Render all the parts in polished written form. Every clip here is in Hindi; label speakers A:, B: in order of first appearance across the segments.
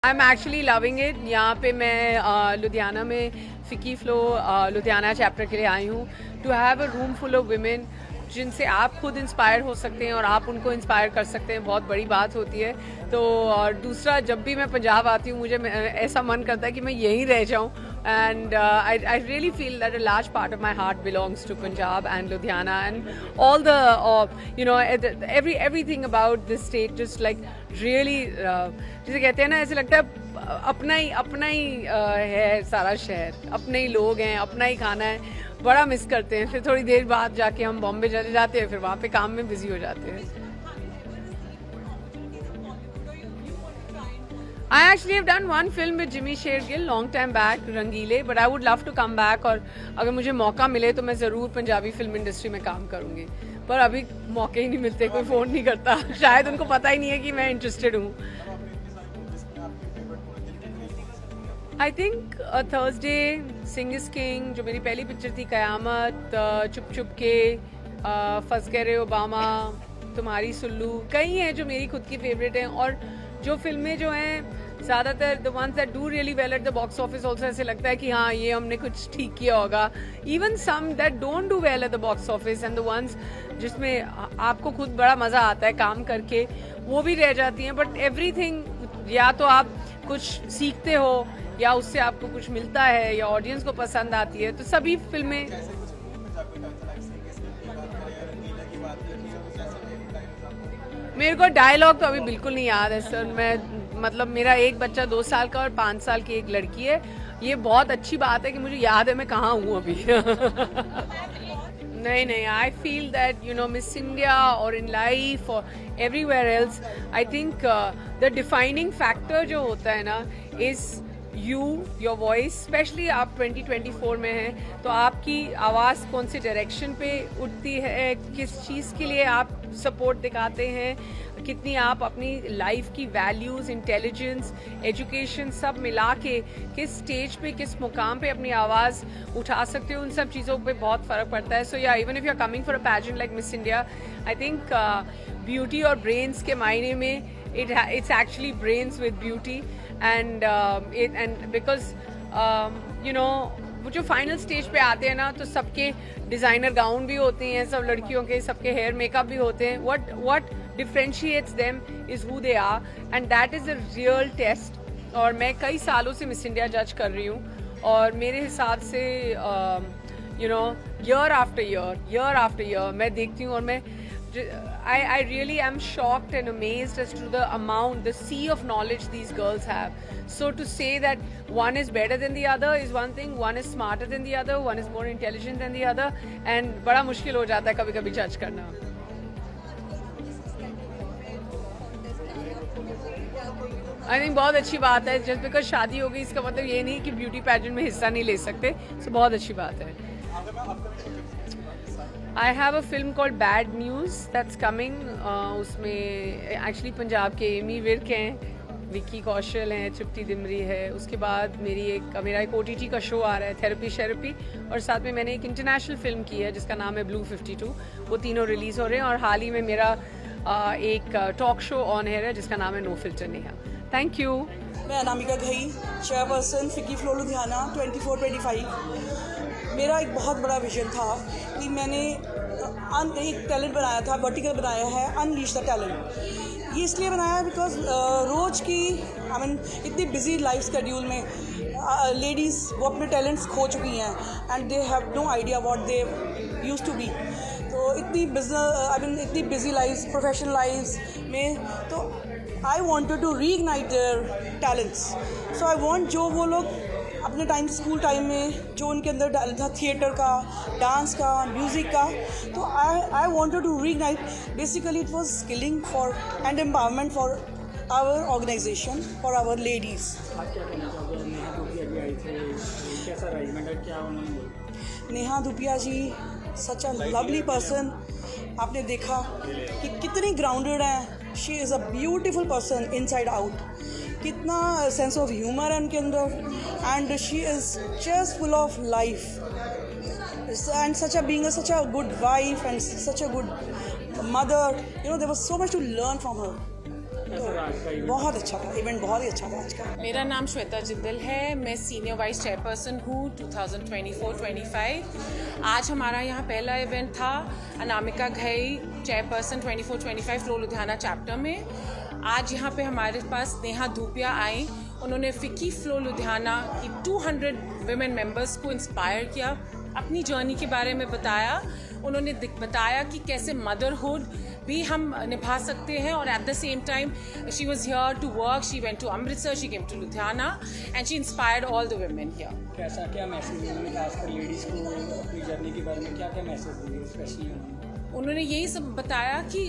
A: I am actually loving it. यहाँ पे मैं लुधियाना में फिकी फ्लो लुधियाना चैप्टर के लिए आई हूँ to have a room full of women जिनसे आप खुद इंस्पायर हो सकते हैं और आप उनको इंस्पायर कर सकते हैं, बहुत बड़ी बात होती है। तो और दूसरा, जब भी मैं पंजाब आती हूँ मुझे ऐसा मन करता है कि मैं यहीं रह जाऊँ। And I really feel that a large part of my heart belongs to Punjab and Ludhiana and all the everything about this state just like really जिसे कहते हैं ना, ऐसे लगता है अपना ही है सारा शहर, अपने ही लोग हैं, अपना ही खाना है, बड़ा मिस करते हैं। फिर थोड़ी देर बाद जाके हम बॉम्बे चले जाते हैं, फिर वहाँ पे काम में बिजी हो जाते हैं। I actually have done one film with Jimmy Shergill long time back, रंगीले, but I would love to come back। और अगर मुझे मौका मिले तो मैं ज़रूर पंजाबी फिल्म इंडस्ट्री में काम करूँगी, पर अभी मौके ही नहीं मिलते, कोई फ़ोन नहीं करता। शायद उनको पता ही नहीं है कि मैं इंटरेस्टेड हूँ। I think Thursday, sing is king, जो मेरी पहली पिक्चर थी, कयामत, चुप चुप के, फंस गए रे ओबामा, तुम्हारी सुल्लू, कई हैं जो मेरी खुद की फेवरेट हैं। और जो फिल्में जो हैं ज़्यादातर the ones that do really well at the box office also, ऐसे लगता है कि हाँ ये हमने कुछ ठीक किया होगा। Even some that don't do well at the box office and the ones जिसमें आपको खुद बड़ा मज़ा आता है काम करके, वो भी रह जाती हैं। बट एवरीथिंग, या तो आप कुछ सीखते हो या उससे आपको कुछ मिलता है या ऑडियंस को पसंद आती है, तो सभी फिल्में। मेरे को डायलॉग तो अभी बिल्कुल नहीं याद है सर। मैं मतलब मेरा एक बच्चा 2 साल का और 5 साल की एक लड़की है। ये बहुत अच्छी बात है कि मुझे याद है मैं कहाँ हूँ अभी। नहीं, I feel that miss India और इन लाइफ और everywhere else, I think the defining factor जो होता है ना इज योर वॉइस। स्पेशली आप 2024 में हैं, तो आपकी आवाज़ कौन सी डायरेक्शन पे उठती है, किस चीज़ के लिए आप सपोर्ट दिखाते हैं, कितनी आप अपनी लाइफ की वैल्यूज़, इंटेलिजेंस, एजुकेशन सब मिला के किस स्टेज पे, किस मुकाम पे अपनी आवाज़ उठा सकते हो, उन सब चीज़ों पे बहुत फ़र्क पड़ता है। सो या even if you are coming for a pageant like Miss India, I think beauty और ब्रेन्स के मायने में it's actually brains with beauty and because वो जो फाइनल स्टेज पे आते हैं ना, तो सबके डिज़ाइनर गाउन भी होते हैं, सब लड़कियों के, सबके हेयर मेकअप भी होते हैं। what differentiates them is who they are and that is a real test। और मैं कई सालों से मिस इंडिया जज कर रही हूँ और मेरे हिसाब से year after year मैं देखती हूँ और मैं I really am shocked and amazed as to the amount, the sea of knowledge these girls have. So to say that one is better than the other is one thing, one is smarter than the other, one is more intelligent than the other, and बड़ा मुश्किल हो जाता है कभी-कभी जज करना। I think बहुत अच्छी बात है। जस्ट बिकॉज शादी हो गई इसका मतलब ये नहीं कि ब्यूटी पैजेंट में हिस्सा नहीं ले सकते। सो बहुत अच्छी बात है। I have a film called Bad News that's coming। उसमें एक्चुअली पंजाब के एमी विर्क हैं, विक्की कौशल हैं, तृप्ति दिमरी है। उसके बाद मेरा एक OTT का शो आ रहा है, थेरेपी, और साथ में मैंने एक इंटरनेशनल फिल्म की है जिसका नाम है Blue 52। वो तीनों रिलीज़ हो रहे हैं और हाल ही में मेरा एक टॉक शो ऑन एयर है जिसका नाम है no filter Neha. Thank you.
B: मैं अनामिका घई, चेयरपर्सन फिकी फ्लो लुधियाना 24-25। मेरा एक बहुत बड़ा विजन था कि मैंने एक टैलेंट बनाया था, वर्टिकल बनाया है, अनलीश द टैलेंट। ये इसलिए बनाया बिकॉज रोज़ की इतनी बिजी लाइफ स्केड्यूल में लेडीज़ वो अपने टैलेंट्स खो चुकी हैं and they have no idea what they used to be. तो इतनी बिजी लाइफ, प्रोफेशनल लाइफ में, तो I wanted to reignite their talents. So I want जो वो लोग अपने टाइम, स्कूल टाइम में जो उनके अंदर टैलेंट था, थिएटर का, डांस का, म्यूज़िक का, तो I wanted to reignite. Basically it was skilling for and empowerment for our organisation, for our ladies. Neha Dhupia ji such a lovely person. आपने देखा कि कितनी ग्राउंडेड हैं। She is a beautiful person inside out. कितना सेंस ऑफ ह्यूमर है उनके अंदर and she is just full of life and such a good wife and such a good mother. There was so much to learn from her. बहुत अच्छा था, इवेंट बहुत ही अच्छा था आज का।
C: मेरा नाम श्वेता जिंदल है, मैं सीनियर वाइस चेयरपर्सन हूँ 2024-25। आज हमारा यहाँ पहला इवेंट था Anamika Ghai chairperson 24-25 flow Ludhiana chapter में। आज यहाँ पे हमारे पास नेहा धूपिया आई, उन्होंने फिकी फ्लो लुधियाना की 200 विमेन मेंबर्स को इंस्पायर किया, अपनी जर्नी के बारे में बताया। उन्होंने बताया कि कैसे मदरहुड भी हम निभा सकते हैं और at the same time she was here to work, she went to Amritsar, she came to Ludhiana and she inspired all the women here.
D: कैसा क्या मैसेज उन्होंने खासकर लेडीज़ को अपनी जर्नी के बारे में क्या क्या मैसेज दिए स्पेशली?
C: उन्होंने यही सब बताया कि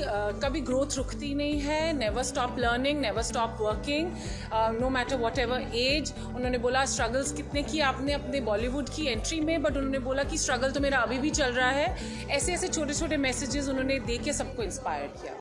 C: कभी ग्रोथ रुकती नहीं है, never stop learning, never stop working, no matter what ever age. उन्होंने बोला स्ट्रगल्स कितने किए आपने अपने बॉलीवुड की एंट्री में, बट उन्होंने बोला कि स्ट्रगल तो मेरा अभी भी चल रहा है। ऐसे ऐसे छोटे छोटे मैसेजेस उन्होंने दे के सबको इंस्पायर किया।